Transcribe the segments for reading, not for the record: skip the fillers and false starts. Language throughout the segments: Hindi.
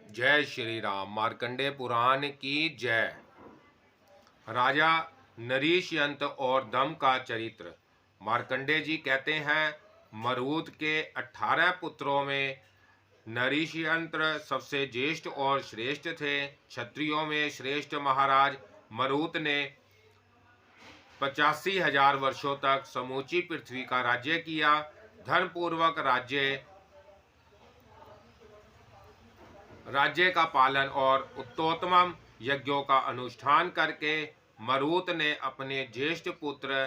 जय श्री राम। मार्कंडे पुराण की जय। राजा नरीशयंत और दम का चरित्र। मार्कंडे जी कहते हैं, मरुत के 18 पुत्रों में नरीशयंत्र सबसे ज्येष्ठ और श्रेष्ठ थे। क्षत्रियों में श्रेष्ठ महाराज मरुत ने 85,000 वर्षों तक समूची पृथ्वी का राज्य किया। धर्मपूर्वक राज्य का पालन और उत्तोत्तम यज्ञों का अनुष्ठान करके मरुत ने अपने ज्येष्ठ पुत्र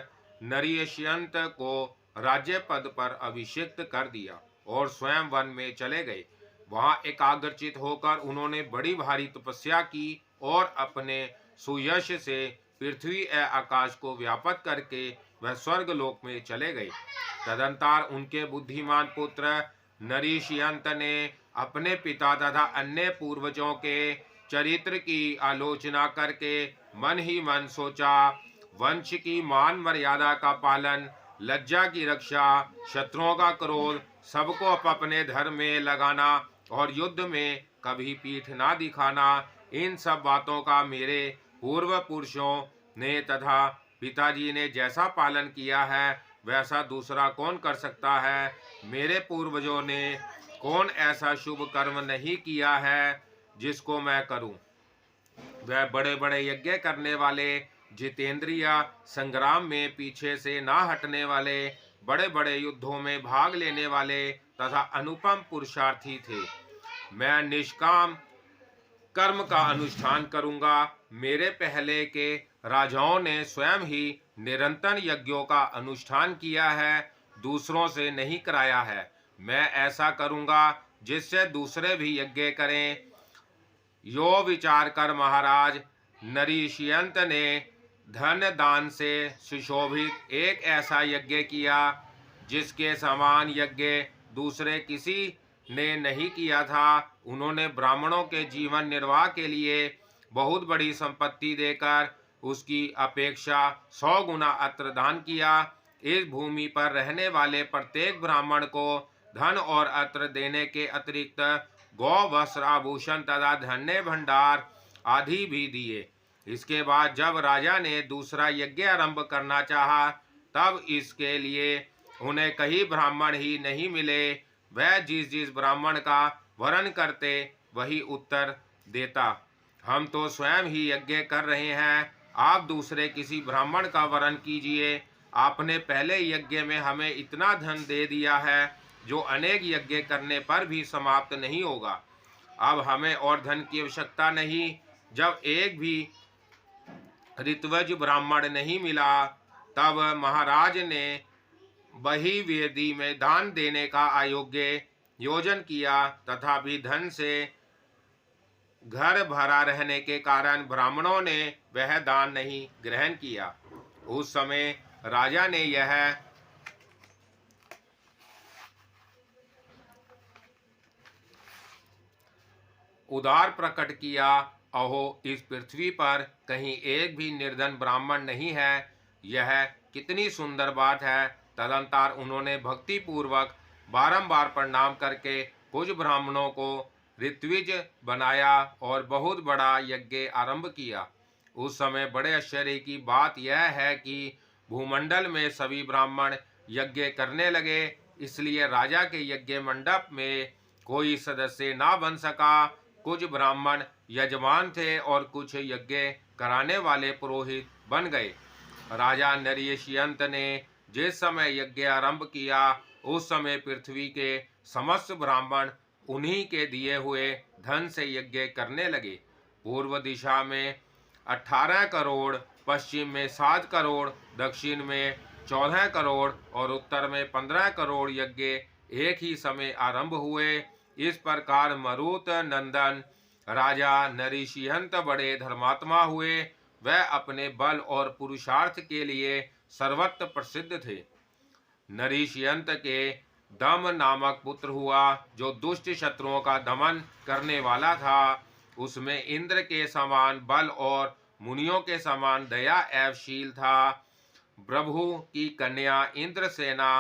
नरियश्यंत को राज्य पद पर अभिषिक्त कर दिया और स्वयं वन में चले गए। वहां एकाग्रचित होकर उन्होंने बड़ी भारी तपस्या की और अपने सुयश से पृथ्वी और आकाश को व्यापक करके वह स्वर्ग लोक में चले गए। तदंतर उनके बुद्धिमान पुत्र नरीशयंत ने अपने पिता तथा अन्य पूर्वजों के चरित्र की आलोचना करके मन ही मन सोचा, वंश की मान मर्यादा का पालन, लज्जा की रक्षा, शत्रुओं का क्रोध, सबको अपने धर्म में लगाना और युद्ध में कभी पीठ ना दिखाना, इन सब बातों का मेरे पूर्व पुरुषों ने तथा पिताजी ने जैसा पालन किया है वैसा दूसरा कौन कर सकता है। मेरे पूर्वजों ने कौन ऐसा शुभ कर्म नहीं किया है जिसको मैं करूं। वह बड़े बड़े यज्ञ करने वाले, जितेंद्रिय, संग्राम में पीछे से ना हटने वाले, बड़े बड़े युद्धों में भाग लेने वाले तथा अनुपम पुरुषार्थी थे। मैं निष्काम कर्म का अनुष्ठान करूंगा। मेरे पहले के राजाओं ने स्वयं ही निरंतर यज्ञों का अनुष्ठान किया है, दूसरों से नहीं कराया है। मैं ऐसा करूंगा जिससे दूसरे भी यज्ञ करें। यो विचार कर महाराज नरीशयंत ने धन दान से सुशोभित एक ऐसा यज्ञ किया जिसके समान यज्ञ दूसरे किसी ने नहीं किया था। उन्होंने ब्राह्मणों के जीवन निर्वाह के लिए बहुत बड़ी संपत्ति देकर उसकी अपेक्षा 100 गुना अत्र दान किया। इस भूमि पर रहने वाले प्रत्येक ब्राह्मण को धन और अत्र देने के अतिरिक्त गौ, वस्त्र, आभूषण तथा धन्य भंडार आदि भी दिए। इसके बाद जब राजा ने दूसरा यज्ञ आरंभ करना चाहा, तब इसके लिए उन्हें कई ब्राह्मण ही नहीं मिले। वह जिस जिस ब्राह्मण का वरण करते वही उत्तर देता, हम तो स्वयं ही यज्ञ कर रहे हैं, आप दूसरे किसी ब्राह्मण का वरण कीजिए। आपने पहले यज्ञ में हमें इतना धन दे दिया है जो अनेक यज्ञ करने पर भी समाप्त नहीं होगा। अब हमें और धन की आवश्यकता नहीं। जब एक भी ऋत्वज ब्राह्मण नहीं मिला, तब महाराज ने वही वेदी में दान देने का अयोग्य योजन किया। तथापि धन से घर भरा रहने के कारण ब्राह्मणों ने वह दान नहीं ग्रहण किया। उस समय राजा ने यह उदार प्रकट किया, अहो इस पृथ्वी पर कहीं एक भी निर्धन ब्राह्मण नहीं है। यह कितनी सुंदर बात है। तदंतर उन्होंने भक्ति पूर्वक बारंबार प्रणाम करके कुछ ब्राह्मणों को ऋत्विज बनाया और बहुत बड़ा यज्ञ आरंभ किया। उस समय बड़े आश्चर्य की बात यह है कि भूमंडल में सभी ब्राह्मण यज्ञ करने लगे, इसलिए राजा के यज्ञ मंडप में कोई सदस्य ना बन सका। कुछ ब्राह्मण यजमान थे और कुछ यज्ञ कराने वाले पुरोहित बन गए। राजा नरीशयंत ने जिस समय यज्ञ आरंभ किया, उस समय पृथ्वी के समस्त ब्राह्मण उन्हीं के दिए हुए धन से यज्ञ करने लगे। पूर्व दिशा में 18 करोड़, पश्चिम में 7 करोड़, दक्षिण में 14 करोड़ और उत्तर में 15 करोड़ यज्ञ एक ही समय आरंभ हुए। इस प्रकार मरुत नंदन राजा नरीशयंत बड़े धर्मात्मा हुए। वह अपने बल और पुरुषार्थ के लिए सर्वत्र प्रसिद्ध थे। नरीशयंत के दम नामक पुत्र हुआ जो दुष्ट शत्रुओं का दमन करने वाला था। उसमें इंद्र के समान बल और मुनियों के समान दया एवं शील था। प्रभु की कन्या इंद्रसेना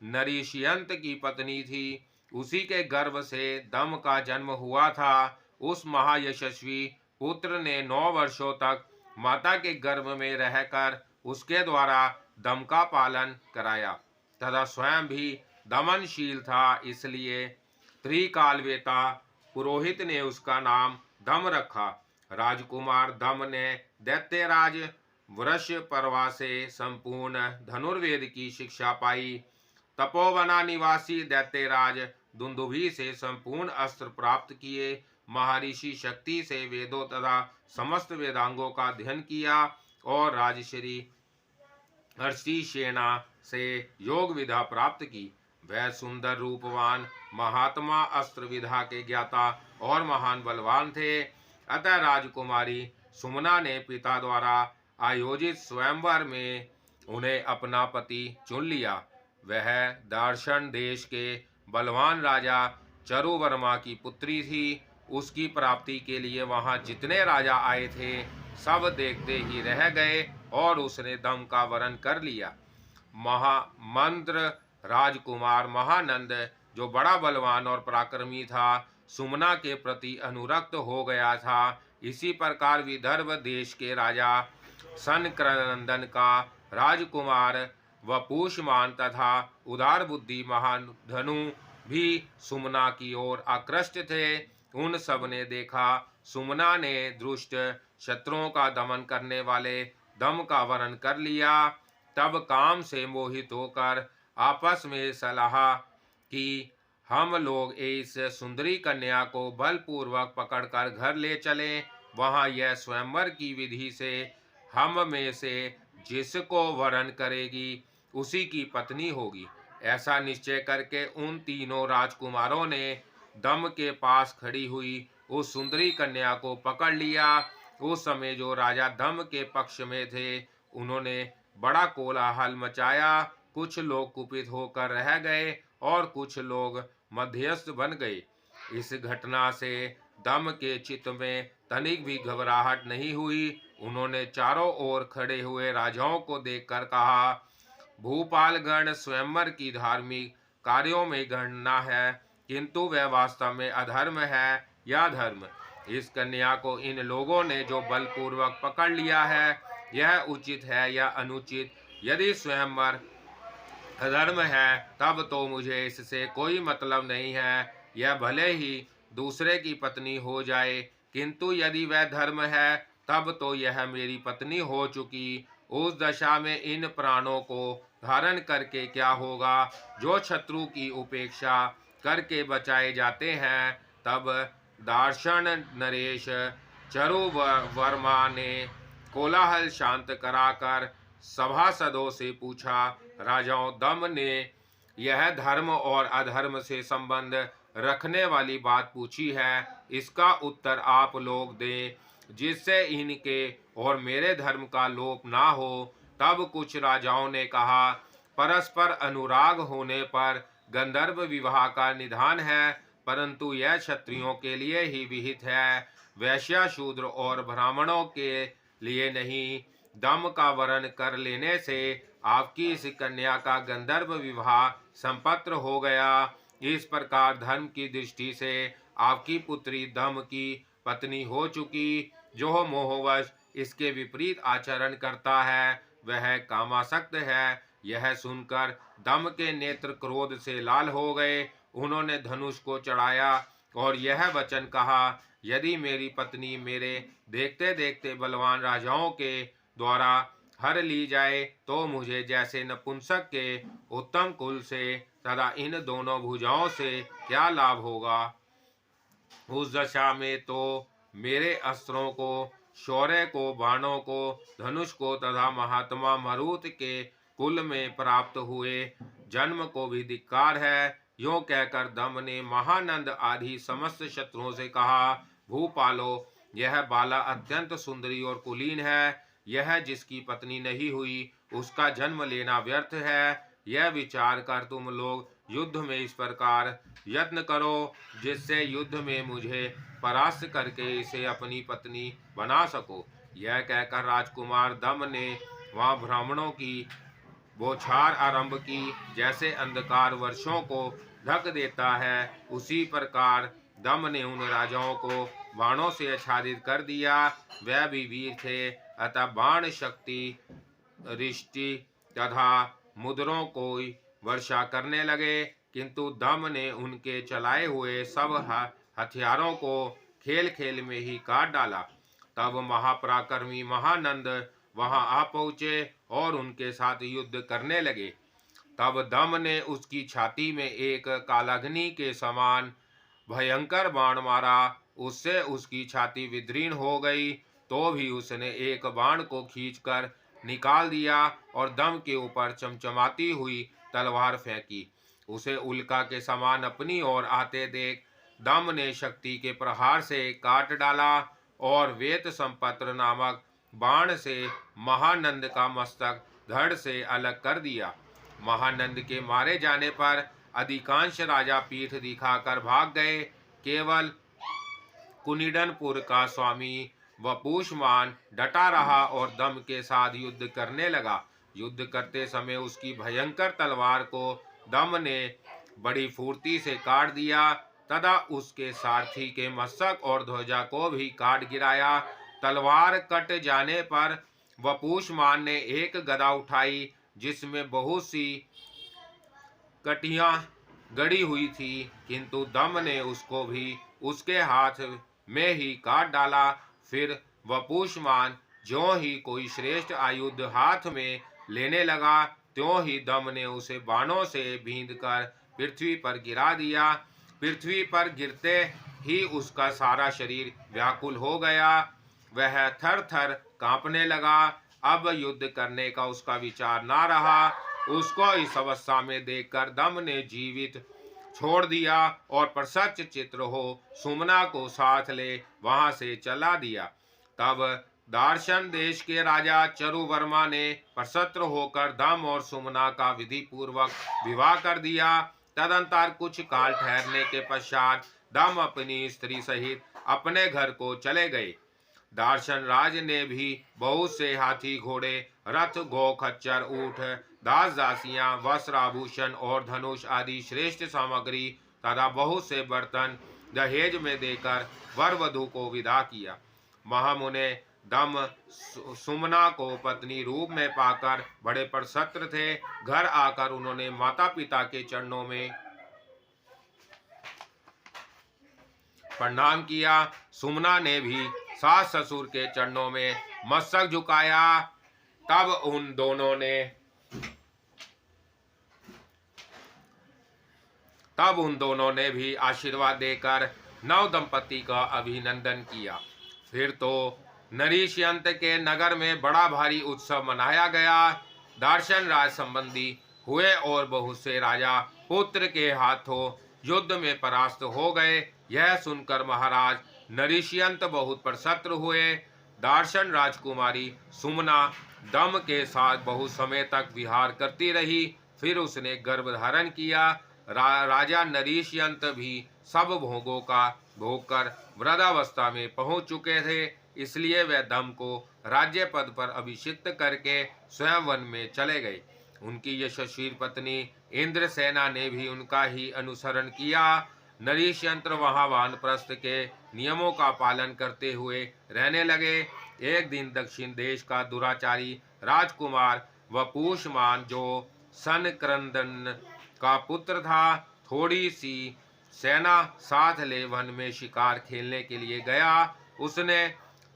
नरीशयंत की पत्नी थी। उसी के गर्भ से दम का जन्म हुआ था। उस महायशस्वी पुत्र ने 9 वर्षों तक माता के गर्भ में रहकर उसके द्वारा दम का पालन कराया तथा स्वयं भी दमनशील था, इसलिए त्रिकालवेता पुरोहित ने उसका नाम दम रखा। राजकुमार दम ने दैत्यराज वृषपर्वा से संपूर्ण धनुर्वेद की शिक्षा पाई। तपोवना निवासी दैत्यराज दुंदुभि से संपूर्ण अस्त्र प्राप्त किए। महर्षि शक्ति से वेदों तथा समस्त वेदांगों का अध्ययन किया और राजश्री हर्षि सेना से योग विधा प्राप्त की। वह सुंदर रूपवान महात्मा अस्त्र विधा के ज्ञाता और महान बलवान थे। अतः राजकुमारी सुमना ने पिता द्वारा आयोजित स्वयंवर में उन्हें अपना पति चुन लिया। वह दार्शन देश के बलवान राजा चरुवर्मा की पुत्री थी। उसकी प्राप्ति के लिए वहां जितने राजा आए थे सब देखते ही रह गए और उसने दम का वरण कर लिया। महामंत्र राजकुमार महानंद, जो बड़ा बलवान और पराक्रमी था, सुमना के प्रति अनुरक्त हो गया था। इसी प्रकार विदर्भ देश के राजा सनक्रनंदन का राजकुमार वपुषमान तथा उदार बुद्धि महाधनु भी सुमना की ओर आकृष्ट थे। उन सब ने देखा सुमना ने दुष्ट शत्रुओं का दमन करने वाले दम का वरण कर लिया। तब काम से मोहित होकर आपस में सलाह की, हम लोग इस सुंदरी कन्या को बलपूर्वक पकड़कर घर ले चलें। वहां यह स्वयंवर की विधि से हम में से जिसको वरण करेगी उसी की पत्नी होगी। ऐसा निश्चय करके उन तीनों राजकुमारों ने दम के पास खड़ी हुई उस सुंदरी कन्या को पकड़ लिया। उस समय जो राजा दम के पक्ष में थे उन्होंने बड़ा कोलाहल मचाया। कुछ लोग कुपित होकर रह गए और कुछ लोग मध्यस्थ बन गए। इस घटना से दम के चित्त में तनिक भी घबराहट नहीं हुई। उन्होंने चारों ओर खड़े हुए राजाओं को देखकर कहा, भूपालगण स्वयंवर की धार्मिक कार्यों में गणना है, किंतु वह वास्तव में अधर्म है या धर्म। इस कन्या को इन लोगों ने जो बलपूर्वक पकड़ लिया है, यह उचित है या अनुचित? यदि स्वयंवर अधर्म है तब तो मुझे इससे कोई मतलब नहीं है, यह भले ही दूसरे की पत्नी हो जाए, किंतु यदि वह धर्म है तब तो यह मेरी पत्नी हो चुकी। उस दशा में इन प्राणों को धारण करके क्या होगा जो शत्रु की उपेक्षा करके बचाए जाते हैं। तब दार्शन नरेश चरुवर्मा ने कोलाहल शांत कराकर सभासदों से पूछा, राजाओं, दम ने यह धर्म और अधर्म से संबंध रखने वाली बात पूछी है, इसका उत्तर आप लोग दें, जिससे इनके और मेरे धर्म का लोप ना हो। तब कुछ राजाओं ने कहा, परस्पर अनुराग होने पर गंधर्व विवाह का निधान है, परंतु यह क्षत्रियों के लिए ही विहित है, वैश्य शूद्र और ब्राह्मणों के लिए नहीं। दम का वरण कर लेने से आपकी इस कन्या का गंधर्व विवाह संपत्र हो गया। इस प्रकार धर्म की दृष्टि से आपकी पुत्री दम की पत्नी हो चुकी। जो मोहवश इसके विपरीत आचरण करता है वह कामासक्त है। यह सुनकर दम के नेत्र क्रोध से लाल हो गए। उन्होंने धनुष को चढ़ाया और यह वचन कहा, यदि मेरी पत्नी मेरे देखते देखते बलवान राजाओं के द्वारा हर ली जाए तो मुझे जैसे नपुंसक के उत्तम कुल से तथा इन दोनों भुजाओं से क्या लाभ होगा। उस दशा में तो मेरे अस्त्रों को, शौर्य को, बाणों को, धनुष को तथा महात्मा मरुत के कुल में प्राप्त हुए जन्म को भी धिक्कार है। यों कहकर दम ने महानंद आदि समस्त शत्रुओं से कहा, भूपालो, यह बाला अत्यंत सुंदरी और कुलीन है। यह जिसकी पत्नी नहीं हुई उसका जन्म लेना व्यर्थ है। यह विचार कर तुम लोग युद्ध में इस प्रकार यत्न करो जिससे युद्ध में मुझे परास्त करके इसे अपनी पत्नी बना सको। यह कहकर राजकुमार दम ने वहां ब्राह्मणों की बौछार आरंभ की। जैसे अंधकार वर्षों को ढक देता है, उसी प्रकार दम ने उन राजाओं को बाणों से आच्छादित कर दिया। वह भी वीर थे, अतः बाण शक्ति रिष्टि तथा मुद्रों को वर्षा करने लगे, किंतु दम ने उनके चलाए हुए सब हथियारों को खेल खेल में ही काट डाला। तब महापराक्रमी महानंद वहां आ पहुंचे और उनके साथ युद्ध करने लगे। तब दम ने उसकी छाती में एक कालाग्नि के समान भयंकर बाण मारा। उससे उसकी छाती विदीर्ण हो गई, तो भी उसने एक बाण को खींचकर निकाल दिया और दम के ऊपर चमचमाती हुई तलवार फेंकी। उसे उल्का के समान अपनी ओर आते देख दम ने शक्ति के प्रहार से काट डाला और वेत संपत्र नामक बाण से महानंद का मस्तक धड़ से अलग कर दिया। महानंद के मारे जाने पर अधिकांश राजा पीठ दिखाकर भाग गए। केवल कुनिडनपुर का स्वामी वपुषमान डटा रहा और दम के साथ युद्ध करने लगा। युद्ध करते समय उसकी भयंकर तलवार को दम ने बड़ी फुर्ती से काट दिया तथा उसके सारथी के मस्तक और ध्वजा को भी काट गिराया। तलवार कट जाने पर वपुषमान ने एक गदा उठाई जिसमें बहुत सी कटियां गड़ी हुई थी, किंतु दम ने उसको भी उसके हाथ में ही काट डाला। फिर वपुषमान ज्यों ही कोई श्रेष्ठ आयुध हाथ में लेने लगा, त्यों ही दम ने उसे बाणों से बींधकर पृथ्वी पर गिरा दिया। पृथ्वी पर गिरते ही उसका सारा शरीर व्याकुल हो गया। वह थर थर कांपने लगा। अब युद्ध करने का उसका विचार ना रहा। उसको इस अवस्था में देखकर दम ने जीवित छोड़ दिया और प्रसन्न चित्र हो सुमना को साथ ले वहां से चला दिया। तब दार्शन देश के राजा चरुवर्मा ने प्रसन्न होकर दम और सुमना का विधि पूर्वक विवाह कर दिया। तदंतर कुछ काल ठहरने के पश्चात दम अपनी स्त्री सहित अपने घर को चले गए। दार्शन राज ने भी बहुत से हाथी घोड़े रथ गो खच्चर ऊंट दास दासियां वस्त्र आभूषण और धनुष आदि श्रेष्ठ सामग्री तथा बहुत से बर्तन दहेज में देकर वर वधु को विदा किया। महामुने दम सुमना को पत्नी रूप में पाकर बड़े प्रसन्न थे। घर आकर उन्होंने माता पिता के चरणों में प्रणाम किया। सुमना ने भी सास ससुर के चरणों में मस्तक झुकाया। तब उन दोनों ने भी आशीर्वाद देकर नव दंपति का अभिनंदन किया। फिर तो नरीश्यंत के नगर में बड़ा भारी उत्सव मनाया गया। दार्शन राज संबंधी हुए और बहुत से राजा पुत्र के हाथों युद्ध में परास्त हो गए। यह सुनकर महाराज नरीश्यंत बहुत प्रसन्न हुए। दार्शन राजकुमारी सुमना दम के साथ बहुत समय तक विहार करती रही। फिर उसने गर्भ धारण किया। राजा नरीश्यंत भी सब भोगों का भोग कर वृद्धावस्था में पहुंच चुके थे, इसलिए वह दम को राज्य पद पर अभिषिक्त करके स्वयं वन में चले गए। उनकी यशस्वी पत्नी इंद्रसेना ने भी उनका ही अनुसरण किया। नरीश्यंत्र वहां वानप्रस्थ के नियमों का पालन करते हुए रहने लगे। एक दिन दक्षिण देश का दुराचारी राजकुमार वपुषमान, जो सनक्रंदन का पुत्र था, थोड़ी सी सेना साथ ले वन में शिकार खेलने के लिए गया। उसने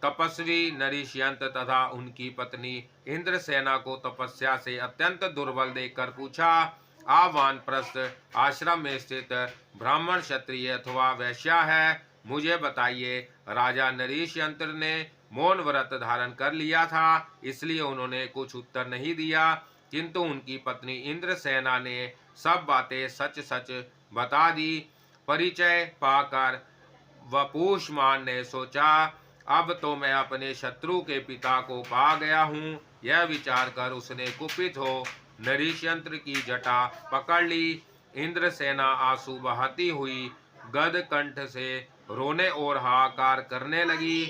तपस्वी नरीश्यंत तथा उनकी पत्नी इंद्रसेना को तपस्या से अत्यंत दुर्बल देखकर पूछा, आप वानप्रस्थ आश्रम में स्थित ब्राह्मण क्षत्रिय अथवा वैश्य है? मुझे बताइए। राजा नरीश्यंत ने मौन व्रत धारण कर लिया था, इसलिए उन्होंने कुछ उत्तर नहीं दिया, किंतु उनकी पत्नी इंद्रसेना ने सब बातें सच सच बता दी। परिचय पाकर वपुषमान ने सोचा, अब तो मैं अपने शत्रु के पिता को पा गया हूँ। यह विचार कर उसने कुपित हो नरीश्यंत्र की जटा पकड़ ली। इंद्रसेना आंसू बहाती हुई गद कंठ से रोने और हाहाकार करने लगी।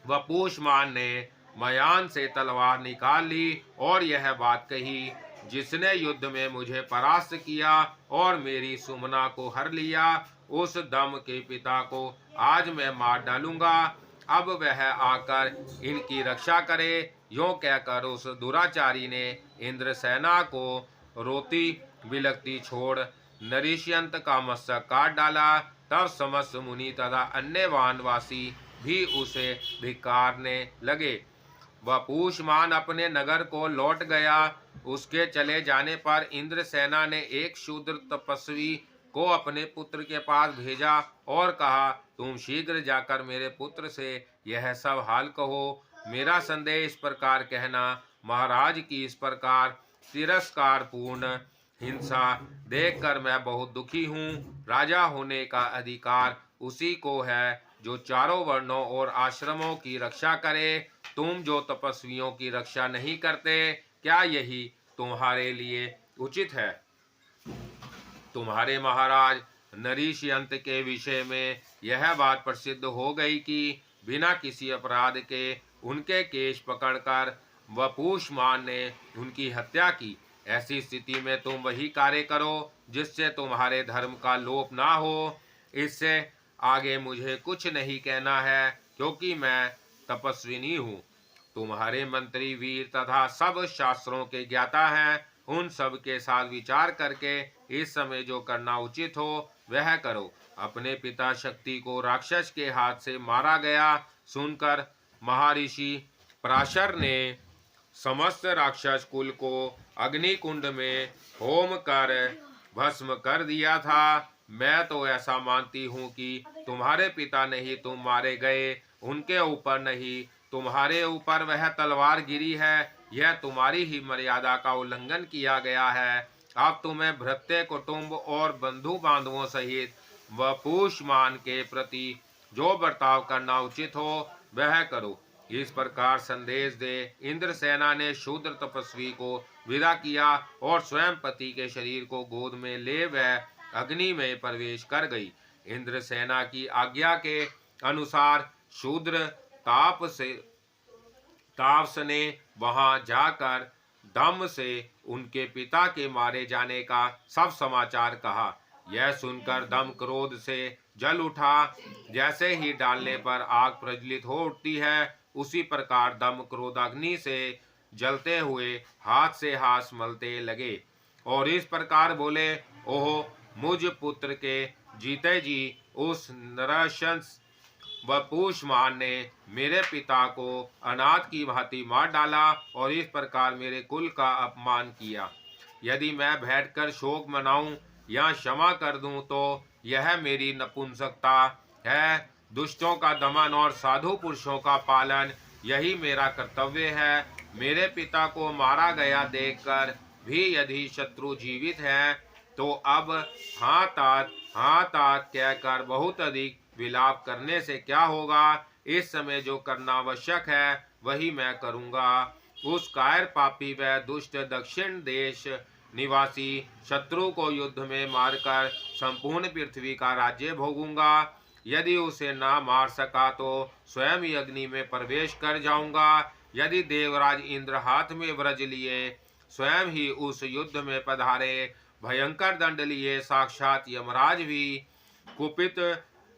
वपुषमान ने मयान से तलवार निकाल ली और यह बात कही, जिसने युद्ध में मुझे परास्त किया और मेरी सुमना को हर लिया, उस दम के पिता को आज मैं मार डालूंगा। अब वह आकर इनकी रक्षा करे। यों कहकर उस दुराचारी ने इंद्रसेना को रोती बिलखती छोड़ नरिष्यंत का मस्तक काट डाला। तब समस्त मुनि तथा अन्य वानवासी भी उसे धिक्कारने लगे। वह पूषमान अपने नगर को लौट गया। उसके चले जाने पर इंद्रसेना ने एक शूद्र तपस्वी को अपने पुत्र के पास भेजा और कहा, तुम शीघ्र जाकर मेरे पुत्र से यह सब हाल कहो। मेरा संदेह इस प्रकार कहना, महाराज की इस प्रकार तिरस्कारपूर्ण हिंसा देखकर मैं बहुत दुखी हूँ। राजा होने का अधिकार उसी को है जो चारों वर्णों और आश्रमों की रक्षा करे। तुम जो तपस्वियों की रक्षा नहीं करते, क्या यही तुम्हारे लिए उचित है? तुम्हारे महाराज नरीशयंत के विषय में यह बात प्रसिद्ध हो गई कि बिना किसी अपराध के उनके केश पकड़कर वपुषमान ने उनकी हत्या की। ऐसी स्थिति में तुम वही कार्य करो जिससे तुम्हारे धर्म का लोप ना हो। इससे आगे मुझे कुछ नहीं कहना है, क्योंकि मैं तपस्विनी हूँ। तुम्हारे मंत्री वीर तथा सब शास्त्रों के ज्ञाता हैं। उन सब के साथ विचार करके इस समय जो करना उचित हो वह करो। अपने पिता शक्ति को राक्षस के हाथ से मारा गया सुनकर महर्षि पराशर ने समस्त राक्षस कुल को अग्निकुंड में होम कर भस्म कर दिया था। मैं तो ऐसा मानती हूँ कि तुम्हारे पिता नहीं तुम मारे गए, उनके ऊपर नहीं तुम्हारे ऊपर वह तलवार गिरी है। यह तुम्हारी ही मर्यादा का उल्लंघन किया गया है। अब तुम्हें भृत्य कुटुंब और बंधु बांधवों सहित व पूषमान के प्रति जो बर्ताव करना उचित हो वह करो। इस प्रकार संदेश दे इंद्रसेना ने शूद्र तपस्वी को विदा किया और स्वयं पति के शरीर को गोद में ले वह अग्नि में प्रवेश कर गई। इंद्रसेना की आज्ञा के अनुसार शूद्र तापस ने वहां जाकर धम्म से उनके पिता के मारे जाने का सब समाचार कहा। यह सुनकर दम क्रोध से जल उठा। जैसे ही डालने पर आग प्रज्वलित हो उठती है, उसी प्रकार दम क्रोध अग्नि से जलते हुए हाथ से हाथ मलते लगे और इस प्रकार बोले, ओह मुझ पुत्र के जीते जी उस नरशंस व पूषमान ने मेरे पिता को अनाथ की भांति मार डाला और इस प्रकार मेरे कुल का अपमान किया। यदि मैं बैठकर शोक मनाऊं या क्षमा कर दूं तो यह मेरी नपुंसकता है। दुष्टों का दमन और साधु पुरुषों का पालन यही मेरा कर्तव्य है। मेरे पिता को मारा गया देखकर भी यदि शत्रु जीवित हैं तो अब हाँ तात कहकर बहुत अधिक विलाप करने से क्या होगा। इस समय जो करना आवश्यक है वही मैं करूँगा। उस कायर पापी व दुष्ट दक्षिण देश निवासी शत्रु को युद्ध में मारकर संपूर्ण पृथ्वी का राज्य भोगूंगा। यदि उसे ना मार सका तो स्वयं ही अग्नि में प्रवेश कर जाऊंगा। यदि देवराज इंद्र हाथ में व्रज लिए स्वयं ही उस युद्ध में पधारे, भयंकर दंड लिए साक्षात यमराज भी कुपित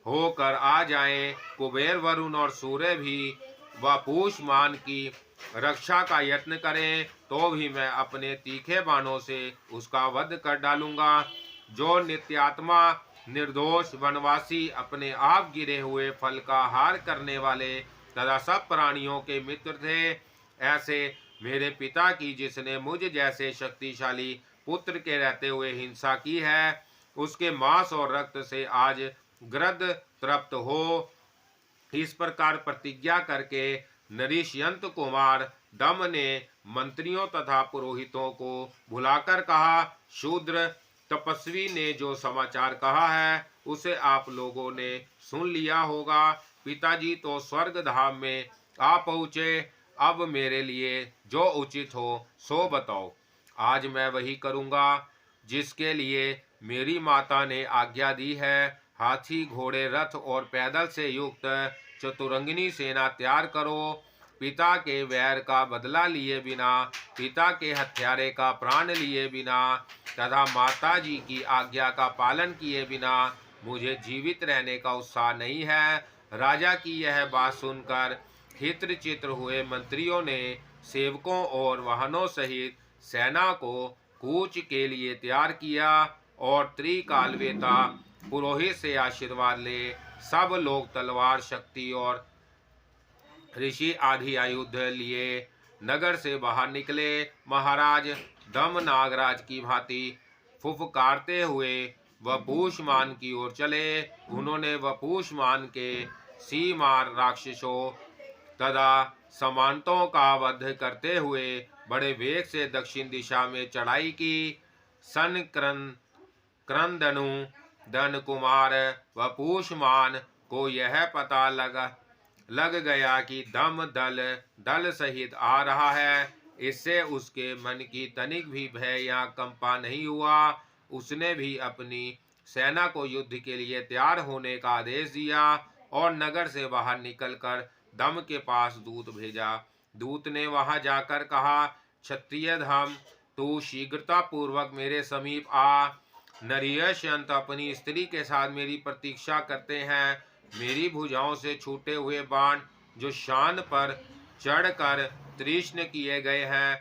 होकर आ जाएं, कुबेर वरुण और सूर्य भी व पूषमान की रक्षा का यत्न करें, तो भी मैं अपने तीखे बाणों से उसका वध कर डालूंगा। जो नित्यात्मा निर्दोष वनवासी अपने आप गिरे हुए फल का हार करने वाले तथा सब प्राणियों के मित्र थे, ऐसे मेरे पिता की जिसने मुझ जैसे शक्तिशाली पुत्र के रहते हुए हिंसा की है, उसके मांस और रक्त से आज ग्रद तृप्त हो। इस प्रकार प्रतिज्ञा करके नरिष्यंत कुमार दम ने मंत्रियों तथा पुरोहितों को बुलाकर कहा, शूद्र तपस्वी ने जो समाचार कहा है उसे आप लोगों ने सुन लिया होगा। पिताजी तो स्वर्ग धाम में आ पहुँचे। अब मेरे लिए जो उचित हो सो बताओ। आज मैं वही करूँगा जिसके लिए मेरी माता ने आज्ञा दी है। हाथी घोड़े रथ और पैदल से युक्त चतुरंगिनी सेना तैयार करो। पिता के वैर का बदला लिए बिना, पिता के हत्यारे का प्राण लिए बिना तथा माता जी की आज्ञा का पालन किए बिना मुझे जीवित रहने का उत्साह नहीं है। राजा की यह बात सुनकर हित्रचित्र हुए मंत्रियों ने सेवकों और वाहनों सहित सेना को कूच के लिए तैयार किया और त्रिकालवेता पुरोहित से आशीर्वाद ले सब लोग तलवार, शक्ति और ऋषि आदि आयुध लिए नगर से बाहर निकले। महाराज दम नागराज की भांति फुफकारते हुए वपुषमान की ओर चले। उन्होंने वपुषमान के सीमार राक्षसों तथा समांतों का वध करते हुए बड़े वेग से दक्षिण दिशा में चढ़ाई की। सन क्रंदनु धन कुमार वपुषमान को यह पता लग गया कि दम दल सहित आ रहा है। इससे उसके मन की तनिक भी भय या कंपा नहीं हुआ। उसने भी अपनी सेना को युद्ध के लिए तैयार होने का आदेश दिया और नगर से बाहर निकलकर दम के पास दूत भेजा। दूत ने वहां जाकर कहा, क्षत्रिय धम, तू शीघ्रता पूर्वक मेरे समीप आ। नरियश्यंत अपनी स्त्री के साथ मेरी प्रतीक्षा करते हैं। मेरी भुजाओं से छूटे हुए बाण जो शान पर चढ़कर तीक्ष्ण किए गए हैं,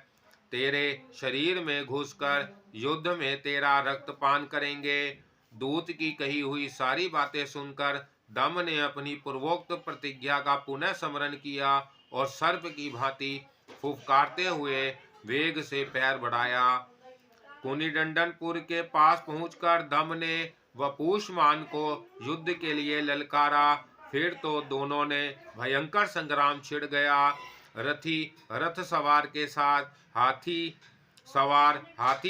तेरे शरीर में घुसकर युद्ध में तेरा रक्तपान करेंगे। दूत की कही हुई सारी बातें सुनकर दम ने अपनी पूर्वोक्त प्रतिज्ञा का पुनः स्मरण किया और सर्प की भांति फुफकारते हुए वेग से पैर बढ़ाया। कुनिडंडनपुर के पास पहुंचकर दम ने वपुषमान को युद्ध के लिए ललकारा। फिर तो दोनों ने भयंकर संग्राम छिड़ गया। रथी रथ सवार के साथ, हाथी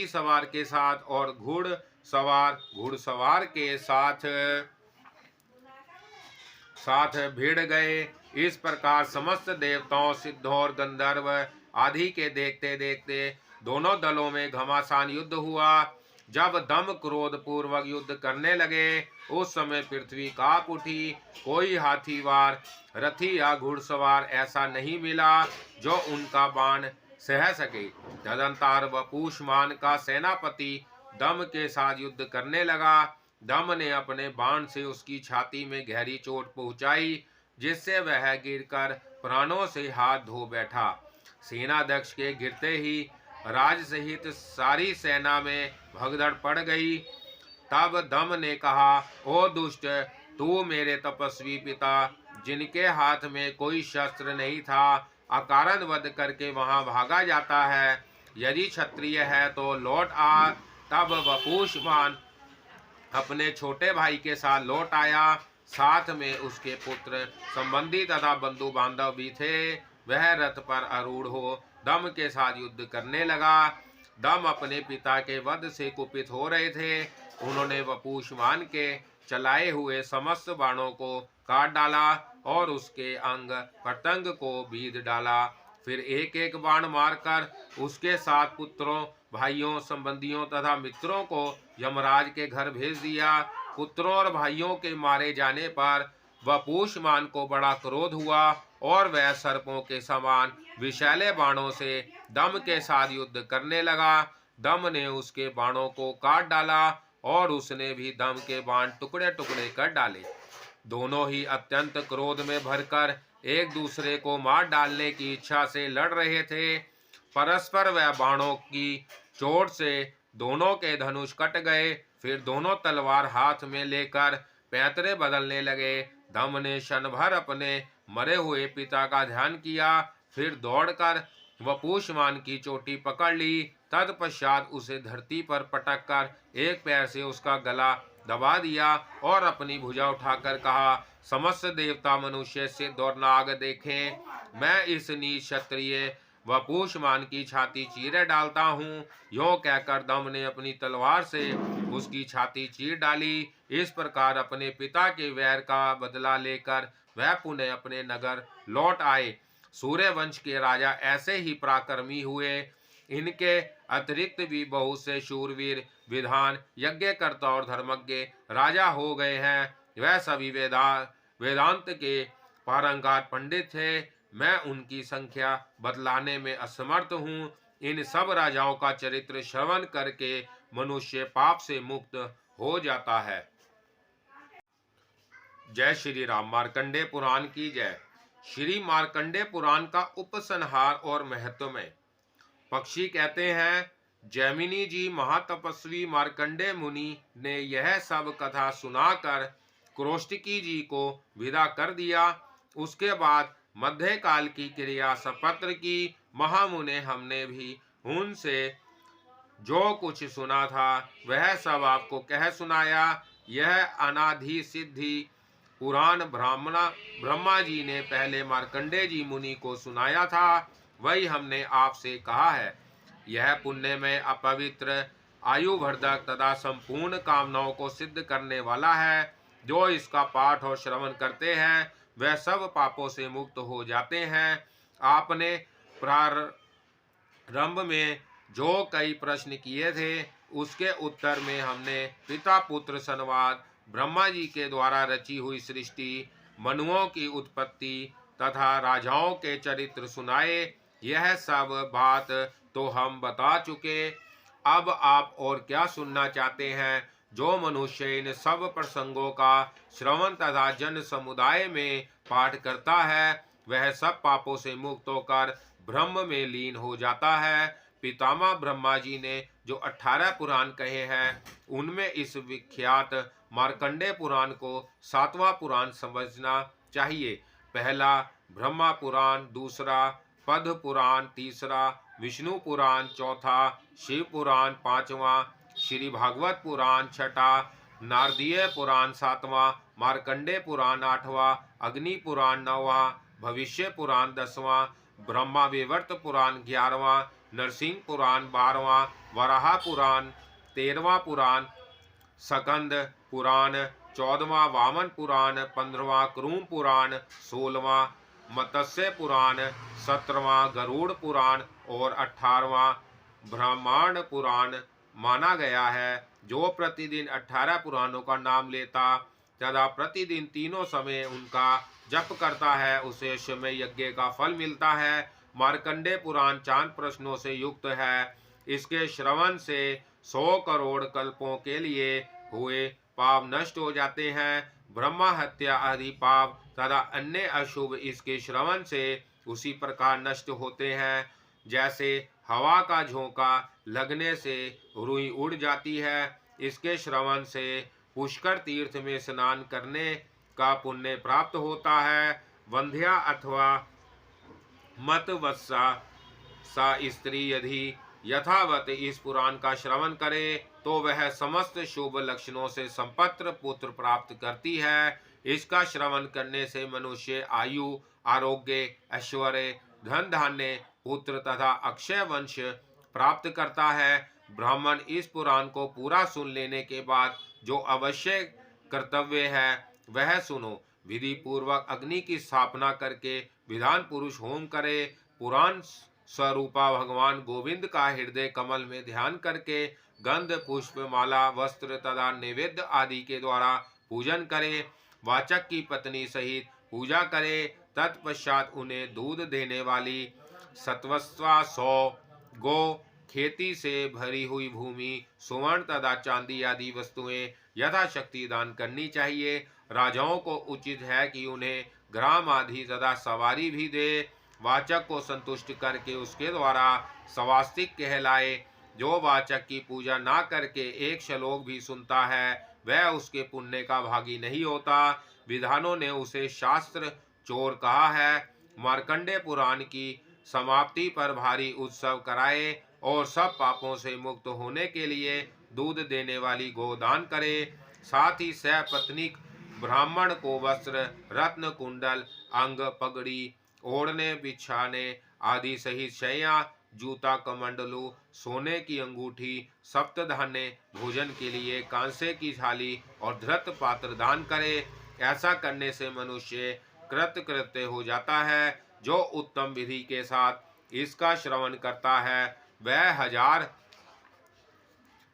सवार के साथ और घुड़सवार के साथ भिड़ गए। इस प्रकार समस्त देवताओं, सिद्धों और गंधर्व आदि के देखते देखते दोनों दलों में घमासान युद्ध हुआ। जब दम क्रोध पूर्वक युद्ध करने लगे, उस समय पृथ्वी कांप उठी। कोई हाथीवार, रथी या घुड़सवार ऐसा नहीं मिला जो उनका बाण सह सके। तदंतर वपुषमान का सेनापति दम के साथ युद्ध करने लगा। दम ने अपने बाण से उसकी छाती में गहरी चोट पहुंचाई, जिससे वह गिरकर प्राणों से हाथ धो बैठा। सेनाध्यक्ष के गिरते ही राज सहित सारी सेना में भगदड़ पड़ गई। तब दम ने कहा, ओ दुष्ट, तू मेरे तपस्वी पिता, जिनके हाथ में कोई शस्त्र नहीं था, अकारण वध करके वहां भागा जाता है। यदि क्षत्रिय है तो लौट आ। तब वपुषमान अपने छोटे भाई के साथ लौट आया। साथ में उसके पुत्र, संबंधी तथा बंधु बांधव भी थे। वह रथ पर आरूढ़ हो दम के साथ युद्ध करने लगा। दम अपने पिता के वध से कुपित हो रहे थे। उन्होंने वपुषमान के चलाए हुए समस्त बाणों को काट डाला और उसके अंग प्रत्यंग को बीध डाला। फिर एक एक बाण मारकर उसके साथ पुत्रों, भाइयों, संबंधियों तथा मित्रों को यमराज के घर भेज दिया। पुत्रों और भाइयों के मारे जाने पर वपुषमान को बड़ा क्रोध हुआ और वह सर्पों के समान विषैले बाणों से दम के साथ युद्ध करने लगा। दम ने उसके बाणों को काट डाला और उसने भी दम के बाण टुकड़े टुकड़े कर डाले। दोनों ही अत्यंत क्रोध में भरकर एक दूसरे को मार डालने की इच्छा से लड़ रहे थे। परस्पर वह बाणों की चोट से दोनों के धनुष कट गए। फिर दोनों तलवार हाथ में लेकर पैंतरे बदलने लगे। दम ने क्षण भर अपने मरे हुए पिता का ध्यान किया, फिर दौड़कर वपुषमान की चोटी पकड़ ली। तत्पश्चात उसे धरती पर पटक कर एक पैर से उसका गला दबा दिया और अपनी भुजा उठाकर कहा, समस्त देवता, मनुष्य, सिद्ध और नाग देखें, मैं इस नीच क्षत्रिय वपुषमान की छाती चीरे डालता हूँ। यों कहकर दम ने अपनी तलवार से उसकी छाती चीर डाली। इस प्रकार अपने पिता के वैर का बदला लेकर वह पुनः अपने नगर लौट आए। सूर्यवंश के राजा ऐसे ही पराक्रमी हुए। इनके अतिरिक्त भी बहुत से शूरवीर, विधान, यज्ञकर्ता और धर्मज्ञ राजा हो गए हैं। वह सभी वेदांत के पारंगत पंडित थे। मैं उनकी संख्या बतलाने में असमर्थ हूँ। इन सब राजाओं का चरित्र श्रवण करके मनुष्य पाप से मुक्त हो जाता है। जय श्री राम। मार्कंडे पुराण की जय। श्री मार्कंडे पुराण का उपसंहार और महत्व में पक्षी कहते हैं, जैमिनी जी महातपस्वी मार्कंडे मुनि ने यह सब कथा सुनाकर क्रोष्टकी जी को विदा कर दिया। उसके बाद मध्यकाल की क्रिया सपत्र की। महामुने हमने भी उनसे जो कुछ सुना था वह सब आपको कह सुनाया। यह अनाधि सिद्धि पुराण ब्रह्मा जी ने पहले मार्कंडे जी मुनि को सुनाया था, वही हमने आपसे कहा है। यह पुण्य में अपवित्र, आयुवर्धक तथा संपूर्ण कामनाओं को सिद्ध करने वाला है। जो इसका पाठ और श्रवण करते हैं वह सब पापों से मुक्त हो जाते हैं। आपने प्रारंभ में जो कई प्रश्न किए थे उसके उत्तर में हमने पिता पुत्र संवाद, ब्रह्मा जी के द्वारा रची हुई सृष्टि, मनुओं की उत्पत्ति तथा राजाओं के चरित्र सुनाए। यह सब बात तो हम बता चुके। अब आप और क्या सुनना चाहते हैं? जो मनुष्य इन सब प्रसंगों का श्रवण तथा जन समुदाय में पाठ करता है वह सब पापों से मुक्त होकर ब्रह्म में लीन हो जाता है। पितामह ब्रह्मा जी ने जो 18 पुराण कहे हैं उनमें इस विख्यात मार्कंडे पुराण को 7वां पुराण समझना चाहिए। पहला ब्रह्मा पुराण, दूसरा पद्म पुराण, तीसरा विष्णु पुराण, चौथा शिव पुराण, पांचवा श्री भागवत पुराण, छठा नारदीय पुराण, सातवां मार्कंडे पुराण, आठवां अग्नि पुराण, नौवां भविष्य पुराण, 10वां ब्रह्मा विवर्त पुराण, 11वां नरसिंह पुराण, 12वां वराह पुराण, 13वां पुराण सकंद पुराण, 14वां वामन पुराण, 15वां क्रूम पुराण, 16वां मत्स्य पुराण, 17वां गरुड़ पुराण और 18वां ब्रह्मांड पुराण माना गया है। जो प्रतिदिन 18 पुराणों का नाम लेता तथा प्रतिदिन तीनों समय उनका जप करता है उसे अश्वमेध यज्ञ का फल मिलता है। मार्कंडे पुराण चांद प्रश्नों से युक्त है। इसके श्रवण से 100 करोड़ कल्पों के लिए हुए पाप नष्ट हो जाते हैं। ब्रह्मा हत्या आदि पाप तथा अन्य अशुभ इसके श्रवण से उसी प्रकार नष्ट होते हैं जैसे हवा का झोंका लगने से रुई उड़ जाती है। इसके श्रवण से पुष्कर तीर्थ में स्नान करने का पुण्य प्राप्त होता है। वंध्या अथवा मतवत्सा सा स्त्री यदि यथावत इस पुराण का श्रवण करे तो वह समस्त शुभ लक्षणों से संपन्न पुत्र प्राप्त करती है। इसका श्रवण करने से मनुष्य आयु, आरोग्य, ऐश्वर्य, धन धान्य, पुत्र तथा अक्षय वंश प्राप्त करता है। ब्राह्मण इस पुराण को पूरा सुन लेने के बाद जो अवश्य कर्तव्य है वह सुनो। विधि पूर्वक अग्नि की स्थापना करके विधान पुरुष होम करे। पुराण स्वरूपा भगवान गोविंद का हृदय कमल में ध्यान करके गंध, पुष्प, माला, वस्त्र तथा नैवेद्य आदि के द्वारा पूजन करे। वाचक की पत्नी सहित पूजा करे। तत्पश्चात उन्हें दूध देने वाली सत्वस्वा 100 गो, खेती से भरी हुई भूमि, सुवर्ण तथा चांदी आदि वस्तुएं यथाशक्ति दान करनी चाहिए। राजाओं को उचित है कि उन्हें ग्राम आदि तथा सवारी भी दे। वाचक को संतुष्ट करके उसके द्वारा स्वास्तिक कहलाए। जो वाचक की पूजा ना करके एक श्लोक भी सुनता है वह उसके पुण्य का भागी नहीं होता। विधानों ने उसे शास्त्र चोर कहा है। मार्कंडे पुराण की समाप्ति पर भारी उत्सव कराए और सब पापों से मुक्त होने के लिए दूध देने वाली गोदान करे। साथ ही सपत्नीक ब्राह्मण को वस्त्र, रत्न, कुंडल, अंग, पगड़ी, ओढ़ने बिछाने आदि सहित शैया, जूता, कमंडलू, सोने की अंगूठी, सप्तधान्य, भोजन के लिए कांसे की थाली और धृत पात्र दान करे। ऐसा करने से मनुष्य कृतकृत्य हो जाता है। जो उत्तम विधि के साथ इसका श्रवण करता है वह 1000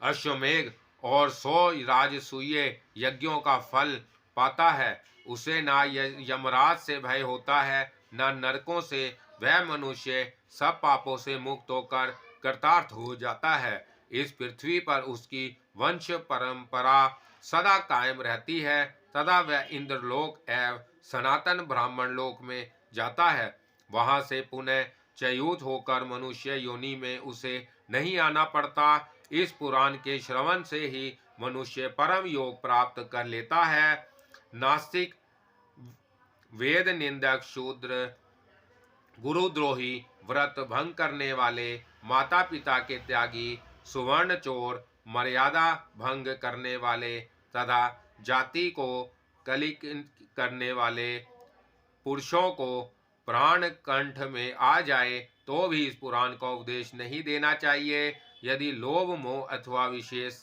अश्वमेघ और 100 राजसूय यज्ञों का फल पाता है। उसे ना यमराज से भय होता है न नरकों से। वह मनुष्य सब पापों से मुक्त होकर कृतार्थ हो जाता है। इस पृथ्वी पर उसकी वंश परंपरा सदा कायम रहती है तथा वह इंद्रलोक एवं सनातन ब्राह्मण लोक में जाता है। वहां से पुनः च्युत होकर मनुष्य योनि में उसे नहीं आना पड़ता। इस पुराण के श्रवण से ही मनुष्य परम योग प्राप्त कर लेता है। नास्तिक, वेद निंदक, शूद्र, गुरुद्रोही, व्रत भंग करने वाले, माता पिता के त्यागी, सुवर्ण चोर, मर्यादा भंग करने वाले तथा जाति को कलंकित करने वाले पुरुषों को प्राण कंठ में आ जाए तो भी इस पुराण का उपदेश नहीं देना चाहिए। यदि लोभ, मोह अथवा विशेष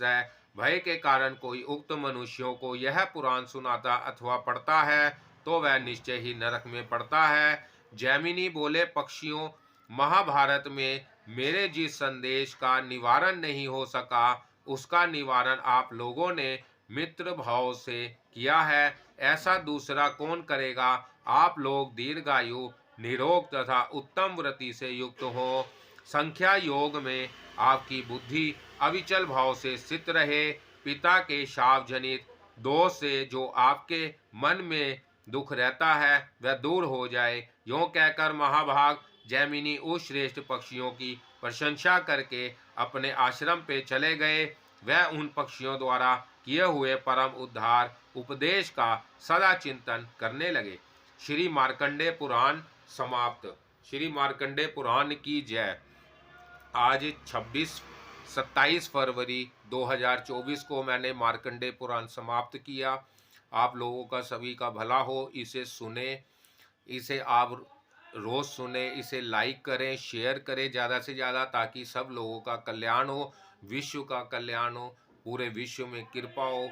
भय के कारण कोई उक्त मनुष्यों को यह पुराण सुनाता अथवा पढ़ता है तो वह निश्चय ही नरक में पड़ता है। जैमिनी बोले, पक्षियों, महाभारत में मेरे जिस संदेश का निवारण नहीं हो सका उसका निवारण आप लोगों ने मित्र भाव से किया है। ऐसा दूसरा कौन करेगा। आप लोग दीर्घायु, निरोग तथा उत्तम वृत्ति से युक्त हो। संख्या योग में आपकी बुद्धि अविचल भाव से स्थित रहे। पिता के शाप जनित दोष से जो आपके मन में दुख रहता है वह दूर हो जाए। यों कहकर महाभाग जैमिनी उस श्रेष्ठ पक्षियों की प्रशंसा करके अपने आश्रम पे चले गए। वह उन पक्षियों द्वारा किए हुए परम उद्धार उपदेश का सदा चिंतन करने लगे। श्री मार्कंडेय पुराण समाप्त। श्री मार्कंडेय पुराण की जय। आज 27 फरवरी 2024 को मैंने मार्कंडेय पुराण समाप्त किया। आप लोगों का सभी का भला हो। इसे सुने, इसे आप रोज़ सुने, इसे लाइक करें, शेयर करें ज़्यादा से ज़्यादा, ताकि सब लोगों का कल्याण हो, विश्व का कल्याण हो, पूरे विश्व में कृपा हो।